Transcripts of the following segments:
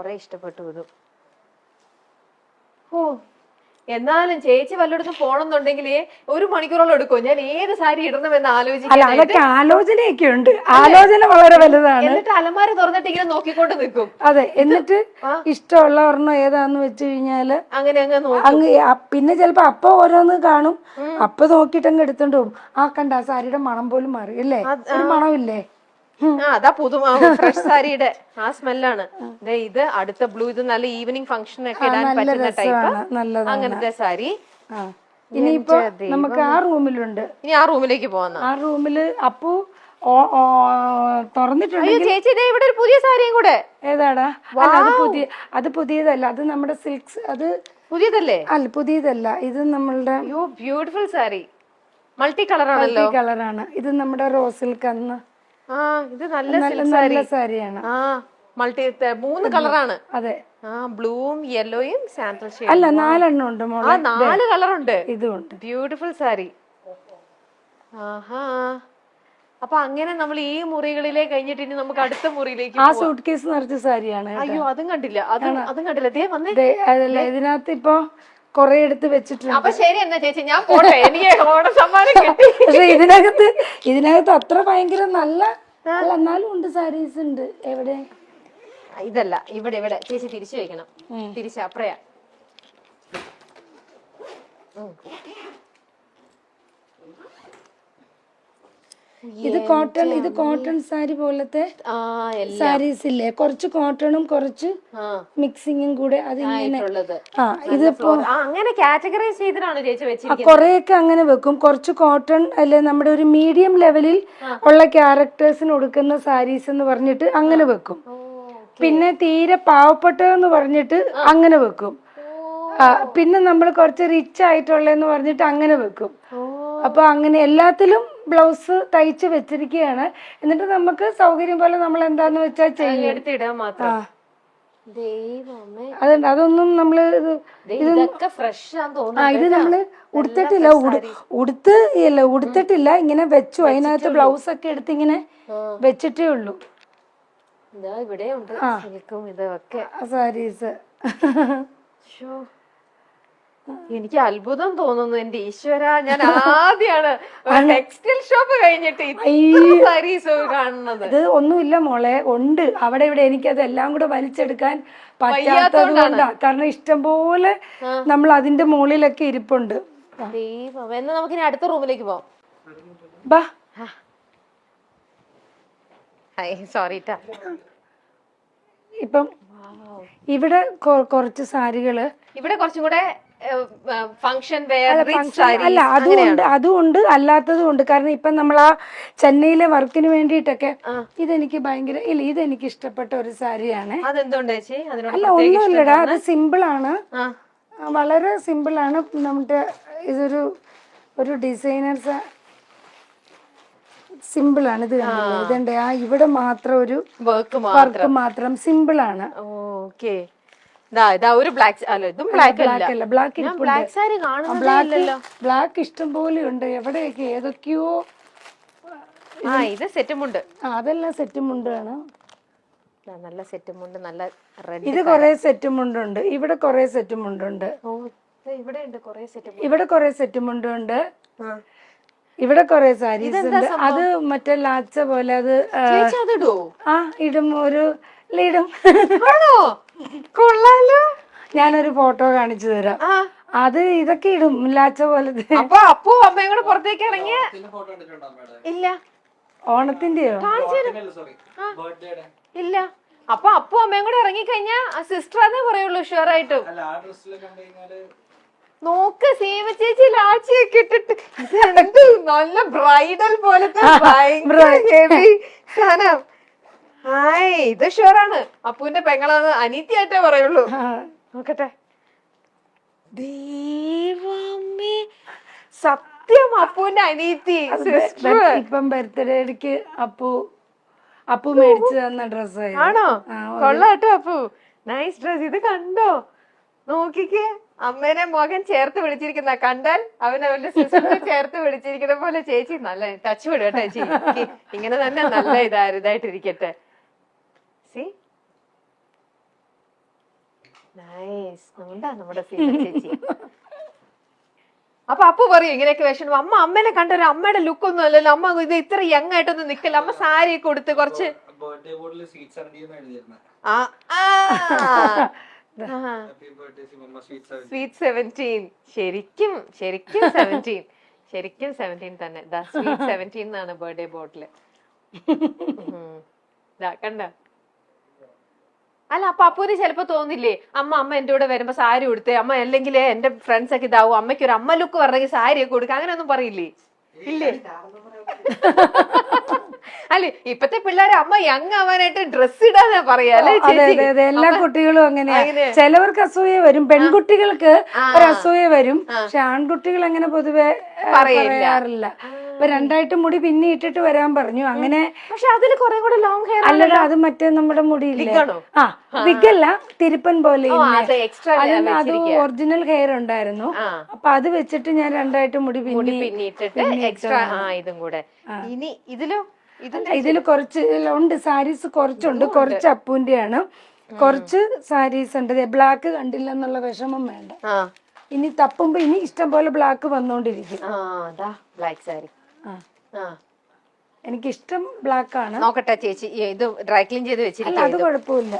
കുറെ ഇഷ്ടപ്പെട്ടു ഇത്. ഓ എന്നാലും ചേച്ചി വല്ലയിടത്തും പോണെന്നുണ്ടെങ്കിൽ 1 മണിക്കൂറോളം എടുക്കും. ഞാൻ ഏത് സാരി ഇടണമെന്ന് അതൊക്കെ ആലോചനയൊക്കെ ഉണ്ട്. ആലോചന വളരെ വലുതാണ്. എന്നിട്ട് അലമാര തുറന്നിട്ട് ഇങ്ങനെ നോക്കിക്കൊണ്ട് നിൽക്കും. അതെ, എന്നിട്ട് ഇഷ്ടമുള്ള ഒരെണ്ണം ഏതാന്ന് വെച്ച് കഴിഞ്ഞാല് അങ്ങനെ അങ്ങ് പിന്നെ ചിലപ്പോ അപ്പൊ ഓരോന്ന് കാണും, അപ്പൊ നോക്കിട്ട് അങ്ങ് എടുത്തോണ്ട് പോകും. ആ കണ്ട ആ സാരിയുടെ മണം പോലും മാറി അല്ലേ? ഒരു മണമില്ലേ? അതാ ഫ്രഷ് സാരിയുടെ ആ സ്മെല്ലാണ്. ഇത് അടുത്ത ബ്ലൂ, ഇത് നല്ല ഈവനിങ് ഫംഗ്ഷനൊക്കെ ഇടാൻ പറ്റുന്ന ടൈപ്പ് അങ്ങനത്തെ സാരി. ഇനിയിപ്പോ നമുക്ക് ആ റൂമിലുണ്ട്. ഇനി ആ റൂമിലേക്ക് പോവാ. ആ റൂമില് അപ്പു തുറന്നിട്ടുണ്ട്. ചേച്ചി ഇവിടെ ഒരു പുതിയ സാരിയും കൂടെ. ഏതാടാ? അല്ല, അത് പുതിയതല്ല, അത് നമ്മുടെ സിൽക്സ്. അത് പുതിയതല്ലേ? അല്ല, പുതിയതല്ല. ഇത് നമ്മളുടെ ബ്യൂട്ടിഫുൾ സാരി, മൾട്ടി കളറാണല്ലോ. കളറാണ് ഇത്. നമ്മുടെ റോസ് സിൽക്ക്. അന്ന് ഇത് നല്ല സാരിയാണ്. മൾട്ടി 3 കളറാണ്. അതെ, ബ്ലൂവും യെല്ലോയും സാൻഡൽ ഷെയ്ഡ്. അല്ല 4 എണ്ണം ഉണ്ട് മോളെ. 4 കളറുണ്ട്. ഇതുണ്ട്. ബ്യൂട്ടിഫുൾ സാരി. ആഹാ. അപ്പൊ അങ്ങനെ നമ്മൾ ഈ മുറികളിലെ കഴിഞ്ഞിട്ട് ഇനി നമുക്ക് അടുത്ത മുറിയിലേക്ക്. ആ സൂട്ട് കേസ് നിറച്ച സാരിയാണ്. അയ്യോ, അതും കണ്ടില്ല. അതും കണ്ടില്ല. അതല്ല, ഇതിനകത്ത് ഇപ്പൊ കൊറേ എടുത്ത് വെച്ചിട്ടുണ്ട്. അപ്പൊ ശരി എന്നാ ചേച്ചി, ഞാൻ പോട്ടെ. എനിക്ക് ഓണ സമ്മാനം കിട്ടി. പക്ഷെ ഇതിനകത്ത് അത്ര ഭയങ്കര നല്ല അല്ല, എന്നാലും ഉണ്ട്, സാരീസ് ഉണ്ട്. എവിടെ? ഇതല്ല, ഇവിടെ ചേച്ചി തിരിച്ചു വെക്കണം. തിരിച്ച് അപ്പറയാ. ഇത് കോട്ടൺ സാരി പോലത്തെ സാരീസ് ഇല്ലേ? കുറച്ച് കോട്ടണും കുറച്ച് മിക്സിങ്ങും കൂടെ അതിങ്ങനെ. ഇതിപ്പോ അങ്ങനെ കാറ്റഗറൈസ് ചെയ്തിട്ടാണ് ചേച്ചി വെച്ചിരിക്കുന്നത്. കൊറേയൊക്കെ അങ്ങനെ വെക്കും. കുറച്ച് കോട്ടൺ അല്ലെ, നമ്മുടെ ഒരു മീഡിയം ലെവലിൽ ഉള്ള ക്യാരക്ടേഴ്സിന് കൊടുക്കുന്ന സാരീസ് എന്ന് പറഞ്ഞിട്ട് അങ്ങനെ വെക്കും. പിന്നെ തീരെ പാവപ്പെട്ടതെന്ന് പറഞ്ഞിട്ട് അങ്ങനെ വെക്കും. പിന്നെ നമ്മൾ കുറച്ച് റിച്ച് ആയിട്ടുള്ളതെന്ന് പറഞ്ഞിട്ട് അങ്ങനെ വെക്കും. അപ്പൊ അങ്ങനെ എല്ലാത്തിലും ബ്ലൗസ് തയ്ച്ച് വെച്ചിരിക്കുകയാണ്. എന്നിട്ട് നമുക്ക് സൗകര്യം പോലെ നമ്മൾ എന്താന്ന് വെച്ചാൽ ചെയ്യും. അതുണ്ട്. അതൊന്നും നമ്മള് ഇത് നമ്മള് ഉടുത്തിട്ടില്ല, ഇങ്ങനെ വെച്ചു. അതിനകത്ത് ബ്ലൗസ് ഒക്കെ എടുത്ത് ഇങ്ങനെ വെച്ചിട്ടേ ഉള്ളൂ. സാരീസ്. എനിക്ക് അത്ഭുതം തോന്നുന്നു. എന്റെ ഈശ്വര, ഞാൻ ആദ്യമാണ് ടെക്സ്റ്റൈൽ ഷോപ്പ് കഴിഞ്ഞിട്ട് സാരീസ് കാണുന്നത്. ഇത് ഒന്നുമില്ല മോളെ, ഉണ്ട് അവിടെ ഇവിടെ. എനിക്കത് എല്ലാം കൂടെ വലിച്ചെടുക്കാൻ പറ്റാത്തത് കൊണ്ടാ. കാരണം ഇഷ്ടം പോലെ നമ്മൾ അതിന്റെ മുകളിലൊക്കെ ഇരിപ്പുണ്ട്. എന്നാ നമുക്കിനി അടുത്ത റൂമിലേക്ക് പോവാം. ബാ. സോറി. ഇപ്പം ഇവിടെ കുറച്ച് സാരികള്, ഇവിടെ കുറച്ചും കൂടെ ഫംഗ്ഷൻ വെയർ. അല്ല, അതുകൊണ്ട് അല്ലാത്തതും ഉണ്ട്. കാരണം ഇപ്പൊ നമ്മൾ ആ ചെന്നൈയിലെ വർക്കിന് വേണ്ടിയിട്ടൊക്കെ ഇതെനിക്ക് ഭയങ്കര ഇതെനിക്ക് ഇഷ്ടപ്പെട്ട ഒരു സാരിയാണ്. അല്ല, ഒന്നുമില്ലടാ, അത് സിമ്പിൾ ആണ്, വളരെ സിമ്പിൾ ആണ്. നമ്മുടെ ഇതൊരു ഡിസൈനർ സിമ്പിൾ ആണ്. ഇത് കണ്ടില്ലേ? ഇതുണ്ട്. ഇവിടെ മാത്രം ഒരു വർക്ക് മാത്രം സിമ്പിൾ ആണ്. ബ്ലാക്ക് ഇഷ്ടം പോലെ ഉണ്ട്. എവിടെയൊക്കെ ഏതൊക്കെയോ. ഇത് സെറ്റുമുണ്ട്. അതെല്ലാം സെറ്റുമുണ്ടാണ്. നല്ല സെറ്റുമുണ്ട്. നല്ല ഇത് കൊറേ സെറ്റുമുണ്ടുണ്ട്. ഇവിടെ കൊറേ സെറ്റുമുണ്ടുണ്ട്. ഇവിടെ കൊറേ സെറ്റുമുണ്ടുണ്ട്. ഇവിടെ കൊറേ സാരീസ് ഉണ്ട്. അത് മറ്റേ ലാച്ച പോലെ. അത് ഇടും. ഇടും. ഞാനൊരു ഫോട്ടോ കാണിച്ചു തരാം. അത് ഇതൊക്കെ ഇടും, ലാച്ച പോലത്തെ. അപ്പൊ അപ്പു അമ്മയും കൂടെ പുറത്തേക്ക് ഇറങ്ങിയ ഇല്ല. ഓണത്തിന്റെയോ? ഇല്ല. അപ്പൊ അപ്പു അമ്മയും കൂടെ ഇറങ്ങിക്കഴിഞ്ഞാ സിസ്റ്റർ പറയുള്ളൂ ഷുവർ ആയിട്ടും. നോക്ക്, സീമ ചേച്ചി ലാച്ചിയൊക്കെ ഇട്ടിട്ട് നല്ല ബ്രൈഡൽ പോലത്തെ സാധനം. ഇത് ഷുവറാണ് അപ്പുവിന്റെ പെങ്ങളാന്ന് അനീത്തിയായിട്ടേ പറയുള്ളൂ. നോക്കട്ടെ. ദൈവമേ, സത്യം അപ്പുവിന്റെ അനീത്തി. ഇപ്പം ബർത്ത്ഡേക്ക് അപ്പു മേടിച്ചു തന്ന ഡ്രസ് ആണോ? കൊള്ളാട്ടോ അപ്പു, നൈസ് ഡ്രസ്. ഇത് കണ്ടോ? നോക്കിക്കേ, അമ്മേനെ മകൻ ചേർത്ത് വിളിച്ചിരിക്കുന്ന കണ്ടാൽ അവന്റെ സിസ്റ്ററിനെ ചേർത്ത് വിളിച്ചിരിക്കുന്ന പോലെ. ചേച്ചി നല്ല ടച്ച് വിടുക ചേച്ചി. ഇങ്ങനെ തന്നെ നല്ല ഇതായിട്ടിരിക്കട്ടെ. നൈസ്. അതുകൊണ്ടാ നമ്മുടെ സീത ചേച്ചി. അപ്പൊ അപ്പു പറയും ഇങ്ങനെയൊക്കെ വിഷമം. അമ്മ അമ്മേനെ കണ്ടൊരു അമ്മയുടെ ലുക്ക് ഒന്നും അല്ലല്ലോ, അമ്മ ഇത് ഇത്ര യങ് ആയിട്ടൊന്നും നിക്കല്ല, അമ്മ സാരി ഒക്കെ കൊടുത്ത് കുറച്ച് സ്വീറ്റ് 17. ശരിക്കും ശരിക്കും 17, ശരിക്കും 17 തന്നെ. സ്വീറ്റ് 17 എന്നാണ് ബർത്ത്ഡേ ബോട്ടില്. കണ്ട. അല്ല അപ്പൊ അപ്പൂന് ചിലപ്പോ തോന്നില്ലേ, അമ്മ എന്റെ കൂടെ വരുമ്പോ സാരി കൊടുത്തേ, അമ്മ അല്ലെങ്കിൽ എന്റെ ഫ്രണ്ട്സ് ഒക്കെ ഇതാവും, അമ്മയ്ക്ക് ഒരു അമ്മ ലുക്ക് പറഞ്ഞെങ്കിൽ സാരി ഒക്കെ കൊടുക്കുക, അങ്ങനെയൊന്നും പറയില്ലേ? ഇല്ലേ? അല്ലെ ഇപ്പത്തെ പിള്ളേരെ അമ്മ യങ് ആവാനായിട്ട് ഡ്രസ് ഇടാന്നാ പറയാ അല്ലെ ചേച്ചി? എല്ലാ കുട്ടികളും അങ്ങനെയാ. ചിലവർക്ക് അസൂയ വരും, പെൺകുട്ടികൾക്ക് ഒരു അസൂയ വരും, പക്ഷെ ആൺകുട്ടികൾ അങ്ങനെ പൊതുവെ പറയാറില്ല. ഇപ്പൊ 2 ആയിട്ട് മുടി പിന്നെ ഇട്ടിട്ട് വരാൻ പറഞ്ഞു അങ്ങനെ. പക്ഷെ അതിൽ കുറെ കൂടെ ലോങ് ഹെയർ അല്ലല്ലോ, അത് മറ്റേ നമ്മുടെ മുടിയില്ലേ, വിഗല്ല, തിരുപ്പൻ പോലെ. അത് ഒറിജിനൽ ഹെയർ ഉണ്ടായിരുന്നു, അപ്പൊ അത് വെച്ചിട്ട് ഞാൻ 2 ആയിട്ട് മുടി പിന്നിട്ടിട്ട് എക്സ്ട്രാ ഇതും കൂടെ. ഇനി ഇതില് കുറച്ച് ഉണ്ട് സാരീസ്, കുറച്ചുണ്ട്, കുറച്ച് അപ്പൂന്റെയാണ്, കുറച്ച് സാരീസ് ഉണ്ട്. ബ്ലാക്ക് കണ്ടില്ല എന്നുള്ള വിഷമം വേണ്ട, ഇനി തപ്പുമ്പോ ഇനി ഇഷ്ടം പോലെ ബ്ലാക്ക് വന്നോണ്ടിരിക്കും. ബ്ലാക്ക് സാരി എനിക്കിഷ്ടം ബ്ലാക്ക് ആണ്. നോക്കട്ടെ ചേച്ചി, ഇത് ഡ്രൈ ക്ലീൻ ചെയ്ത് വെച്ചിരിക്കും. അത് കുഴപ്പമില്ല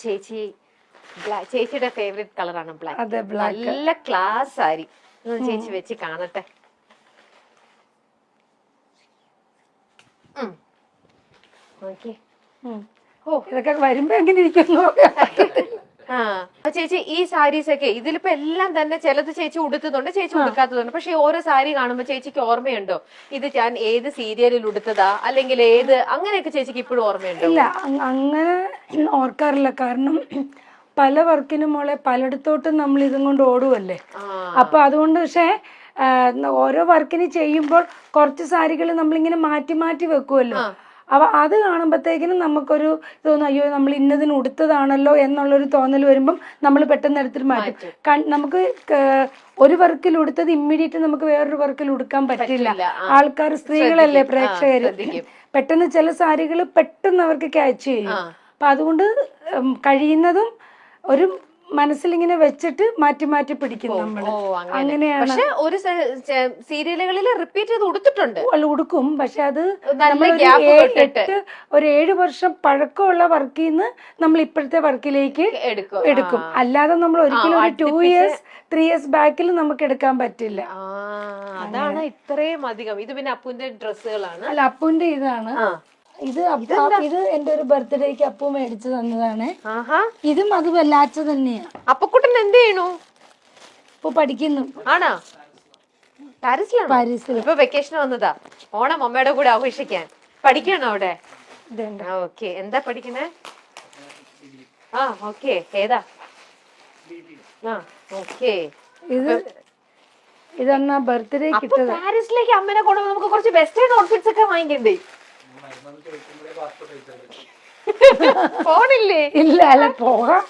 ചേച്ചി. ചേച്ചിയുടെ ഫേവറേറ്റ് കളറാണ് ബ്ലാക്ക്. അതെ, ബ്ലാക്ക് നല്ല ക്ലാസ് സാരി. ചേച്ചി വെച്ച് കാണട്ടെ. ഇതൊക്കെ വരുമ്പോ എങ്ങനെ ഇരിക്കുന്നു. ചേച്ചി ഈ സാരീസ് ഒക്കെ ഇതിലിപ്പോ എല്ലാം തന്നെ ചിലത് ചേച്ചി ഉടുത്തതുണ്ട്, ചേച്ചി ഉടുക്കാത്തതുണ്ട്. പക്ഷെ ഓരോ സാരി കാണുമ്പോ ചേച്ചിക്ക് ഓർമ്മയുണ്ടോ ഇത് ഞാൻ ഏത് സീരിയലിൽ ഉടുത്തതാ, അല്ലെങ്കിൽ ഏത്, അങ്ങനെയൊക്കെ ചേച്ചിക്ക് ഇപ്പോഴും ഓർമ്മയുണ്ടോ? ഇല്ല, അങ്ങനെ ഓർക്കാറില്ല. കാരണം പല വർക്കിനും മോളെ പലയിടത്തോട്ടും നമ്മൾ ഇതും കൊണ്ട് ഓടുവല്ലേ, അപ്പൊ അതുകൊണ്ട്. പക്ഷെ ഓരോ വർക്കിന് ചെയ്യുമ്പോൾ കുറച്ച് സാരികൾ നമ്മളിങ്ങനെ മാറ്റി മാറ്റി വെക്കുമല്ലോ, അപ്പൊ അത് കാണുമ്പോഴത്തേക്കിനും നമുക്കൊരു തോന്നും, അയ്യോ നമ്മൾ ഇന്നതിന് ഉടുത്തതാണല്ലോ എന്നുള്ളൊരു തോന്നൽ വരുമ്പം നമ്മൾ പെട്ടെന്ന് എടുത്തിട്ട് മാറ്റും. നമുക്ക് ഒരു വർക്കിൽ ഉടുത്തത് ഇമ്മീഡിയറ്റ് നമുക്ക് വേറൊരു വർക്കിൽ ഉടുക്കാൻ പറ്റില്ല. ആൾക്കാർ, സ്ത്രീകളല്ലേ പ്രേക്ഷകര്, പെട്ടെന്ന് ചില സാരികൾ പെട്ടെന്ന് അവർക്ക് ക്യാച്ച് ചെയ്യും. അപ്പൊ അതുകൊണ്ട് കഴിയുന്നതും ഒരു മനസ്സിലിങ്ങനെ വെച്ചിട്ട് മാറ്റി മാറ്റി പിടിക്കും നമ്മള്. അങ്ങനെയാണ്. പക്ഷെ ഒരു സീരിയലുകളിൽ റിപ്പീറ്റ് ചെയ്ത് ഉടുത്തിട്ടുണ്ട്, ഉടുക്കും. പക്ഷെ അത് ഒരു 7 വർഷം പഴക്കമുള്ള വർക്കിൽ നിന്ന് നമ്മൾ ഇപ്പോഴത്തെ വർക്കിലേക്ക് എടുക്കും. അല്ലാതെ നമ്മൾ ഒരിക്കലും ഒരു 2 years 3 years ബാക്കിൽ നമുക്ക് എടുക്കാൻ പറ്റില്ല. അതാണ് ഇത്രയും അധികം. ഇത് പിന്നെ അപ്പുവിന്റെ ഡ്രസ്സുകളാണ്. അല്ല, അപ്പുവിന്റെ ഇതാണ്. ഇത് എന്റെ ഒരു ബർത്ത്ഡേക്ക് അപ്പു മേടിച്ചു തന്നതാണ്. ഇതും അത് വല്ലാച്ച തന്നെയാ. അപ്പക്കുട്ടൻ എന്ത് ചെയ്യണു? ഇപ്പൊ പഠിക്കുന്നു. ആണോ? പാരീസിൽ. ഇപ്പൊ വെക്കേഷൻ വന്നതാ, ഓണം അമ്മയുടെ കൂടെ ആഘോഷിക്കാൻ. പഠിക്കണോ അവിടെ? ഓക്കെ. എന്താ പഠിക്കണേ? ഓക്കെ. ഏതാ? ഓക്കെ. ഇതെന്നാ ബർത്ത്ഡേ കിട്ടുന്നത്. പാരീസിലേക്ക് അമ്മനെ കൊണ്ടുപോകുമ്പോൾ നമുക്ക് കുറച്ച് വെസ്റ്റേൺ ഔട്ട്ഫിറ്റ്സ് ഒക്കെ വാങ്ങിക്കണ്ടേ? ഫോണില്ലേ? ഇല്ല, അല്ല പോകാം.